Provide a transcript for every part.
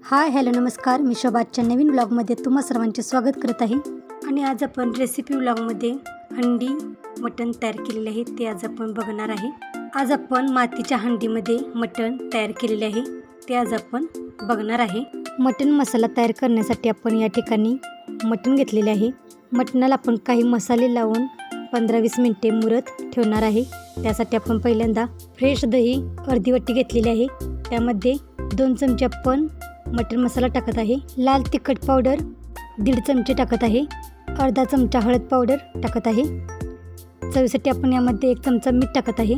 Hi hello नमस्कार, मी शोभाच्या नवीन ब्लॉगमध्ये तुम्हा सर्वांचे स्वागत करत आहे। आणि आज आपण रेसिपी ब्लॉगमध्ये हंडी मटण तयार केलेले आहे ते आज आपण बघणार आहे। आज आपण मातीच्या हंडीमध्ये मटण तयार केलेले आहे ते आज आपण बघणार आहे। मटण मसाला तयार करण्यासाठी आपण या ठिकाणी मटण घेतलेले आहे। मटणाला आपण काही मसाले लावून 15-20 मिनिटे मुरत ठेवणार आहे। त्यासाठी आपण पहिल्यांदा फ्रेश दही अर्धी वाटी घेतलेली आहे। त्यामध्ये 2 चमचे आपण मटन मसाला टाकत आहे। लाल तिखट पावडर 1.5 चमचे टाकत आहे। अर्धा चमचा हळद पावडर टाकत आहे। चवीसाठी आपण यामध्ये 1 चमचा मीठ टाकत आहे।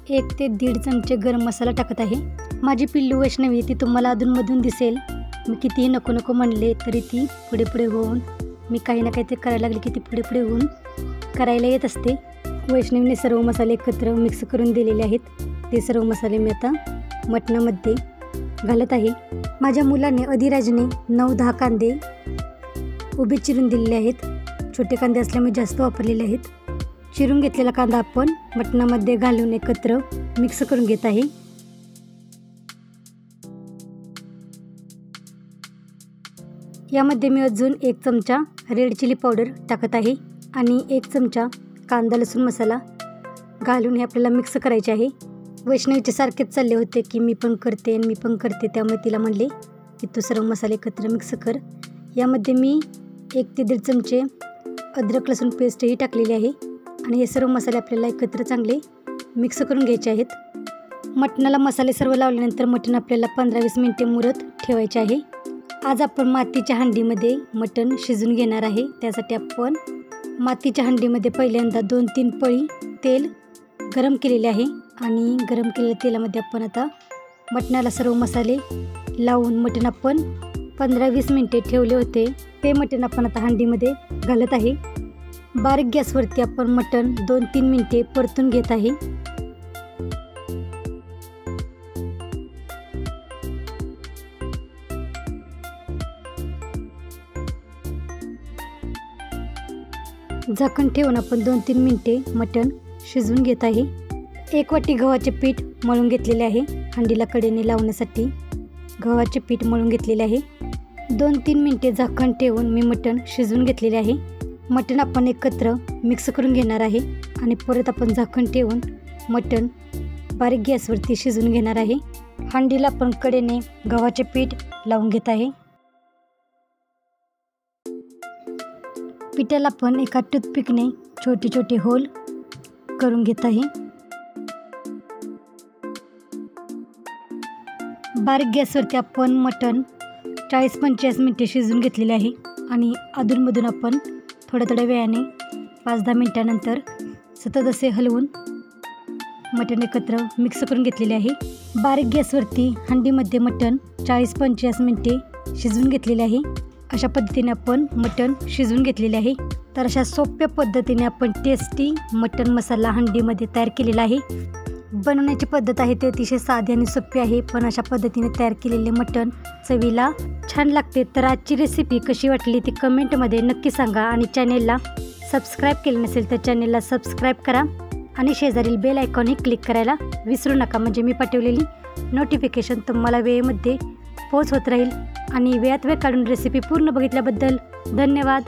1 ते 1.5 चमचे गरम मसाला टाकत आहे। माझी पिल्लू वैष्णवी ती तुम्हाला अधूनमधून दिसेल। मी कितीही नको नको म्हणले तरी ती पुढे पुढे होऊन मी काही ना काहीतरी करायला लागले की ती पुढे पुढे होऊन करायला येत असते। वैष्णवीने सर्व मसाले एकत्र मिक्स करून दिलेले आहेत। ते सर्व मसाले मी आता मटणामध्ये घालत आहे। माझ्या मुलाने अधिराजने 9-10 कांदे उभे चिरून दिलेले आहेत। छोटे कांदे असल्यामुळे जास्त वापरलेले आहेत। चिरून घेतलेला कांदा आपण मटणामध्ये घालून एकत्र मिक्स करून घेत आहे। यामध्ये मी अजून 1 चमचा रेड चिली पावडर टाकत आहे आणि 1 चमचा कांदा लसूण मसाला घालून हे आपल्याला मिक्स करायचे आहे। वैष्णवीचे सारखेच चालले होते की मी पण करते, त्यामुळे तिला म्हणले की तू सर्व मसाले एकत्र मिक्स कर। यामध्ये मी 1 ते 1.5 चमचे अद्रक लसूण पेस्टही टाकलेली आहे आणि हे सर्व मसाले आपल्याला एकत्र चांगले मिक्स करून घ्यायचे आहेत। मटणाला मसाले सर्व लावल्यानंतर मटण आपल्याला 15-20 मिनिटे मुरत ठेवायचे आहे। आज आपण मातीच्या हंडीमध्ये मटण शिजून घेणार आहे। त्यासाठी आपण मातीच्या हंडीमध्ये पहिल्यांदा 2-3 पळी तेल गरम केलेले आहे आणि गरम केलेल्या तेलामध्ये आपण आता मटणाला सर्व मसाले लावून मटण आपण 15-20 मिनिटे ठेवले होते ते मटण आपण आता हंडीमध्ये घालत आहे। बारीक गॅसवरती आपण मटण 2-3 मिनिटे परतून घेत आहे। झाकण ठेवून आपण 2-3 मिनिटे मटण शिजवून घेत आहे। 1 वाटी गव्हाचे पीठ मळून घेतलेले आहे। हंडीला कडेने लावण्यासाठी गव्हाचे पीठ मळून घेतलेले आहे। 2-3 मिनिटे झाकण ठेवून मी मटण शिजवून घेतलेले आहे। मटण आपण एकत्र मिक्स करून घेणार आहे आणि परत आपण झाकण ठेवून मटण बारीक गॅसवरती शिजवून घेणार आहे। हंडीला आपण कडेने गव्हाचे पीठ लावून घेत आहे। पिठाला आपण एका टूथपिकने छोटे छोटे होल करून घेत आहे। बारीक गॅसवरती आपण मटण 40-45 मिनिटे शिजवून घेतलेले आहे आणि अधूनमधून आपण थोड्या वेळाने 5-10 मिनिटानंतर सतत असे हलवून मटण एकत्र मिक्स करून घेतलेले आहे। बारीक गॅसवरती हंडीमध्ये मटण 40-45 मिनिटे शिजवून घेतलेले आहे। अशा पद्धतीने आपण मटण शिजवून घेतलेले आहे। तर अशा सोप्या पद्धतीने आपण टेस्टी मटण मसाला हंडीमध्ये तयार केलेला आहे। बनवण्याची पद्धत आहे ते अतिशय साधी आणि सोपी आहे, पण अशा पद्धतीने तयार केलेले मटण चवीला छान लागते। तर आजची रेसिपी कशी वाटली ती कमेंटमध्ये नक्की सांगा आणि चॅनेलला सबस्क्राईब केले नसेल तर चॅनेलला सबस्क्राईब करा आणि शेजारील बेल आयकॉनही क्लिक करायला विसरू नका, म्हणजे मी पाठवलेली नोटिफिकेशन तुम्हाला वेळेमध्ये पोहोच होत राहील। आणि वेळात वेळ काढून रेसिपी पूर्ण बघितल्याबद्दल धन्यवाद।